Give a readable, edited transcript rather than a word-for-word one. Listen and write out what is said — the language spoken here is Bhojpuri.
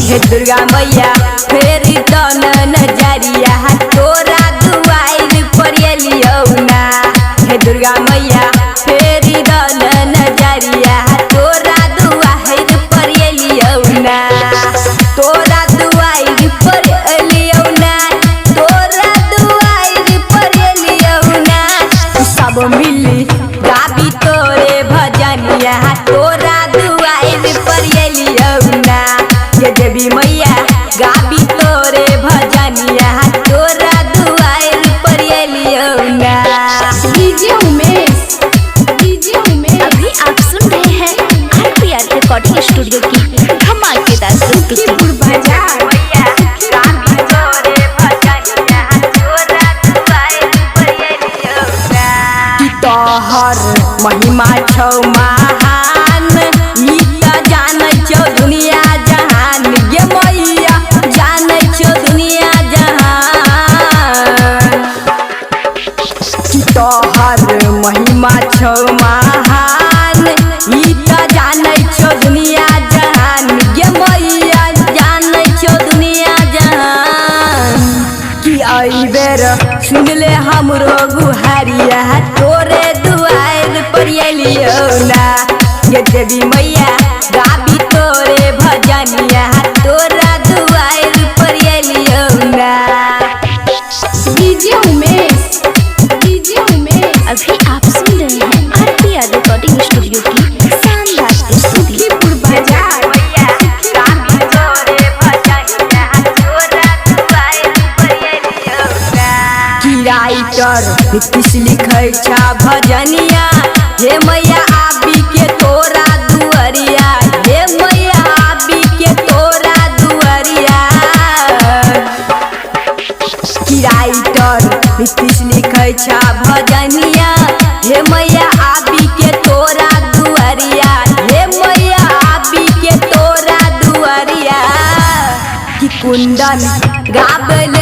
हे दुर्गा मैया फेरी दन नजरिया तोरा दुआर पर एलियौ ना। हे दुर्गा मैया फेरी दन नजरिया तोरा दुआर पर एलियौ ना। तोरा दुआर पर एलियौ ना, तोरा दुआर पर एलियौ ना। सब मिली गाबी तोरे भजनिया तोरा दुआर पर एलियौ ना। ये देवी मैया गाबी तोरे भजनिया तोरा दुआर पर एलियौ ना। डीजे उमेश, अभी आप सुन रहे हैं RPR रिकॉर्डिंग स्टूडियो की धमाकेदार प्रस्तुति। तोहर महिमा छौ महान, ई त जानै छौ दुनिया जहान। ये मैया जानै छौ दुनिया जहान। तोहर महिमा छौ महान, ई त जानै छौ दुनिया जहान। ये मैया जानै छौ दुनिया जहान। कि आई बेर सुन ले हमरो गुहारिया तोरे दुआर पर एलियौ ना। ये देवी मैया गाबी तोरे भजनिया तोरा दुआर पर एलियौ ना। डीजे उमेश, अभी आप सुन रहे हैं RPR रिकॉर्डिंग स्टूडियो की शानदार प्रस्तुति। राइटर नीतीश लिखै छा भजनिया हे मैया आबी के तोरा दुआरिया। हे मैया आबी के तोरा दुआरिया। राइटर नीतीश लिखै छा भजनिया हे मैया आबी के तोरा दुआरिया। हे मैया आबी के तोरा दुआरिया। कि कुंदन गाबल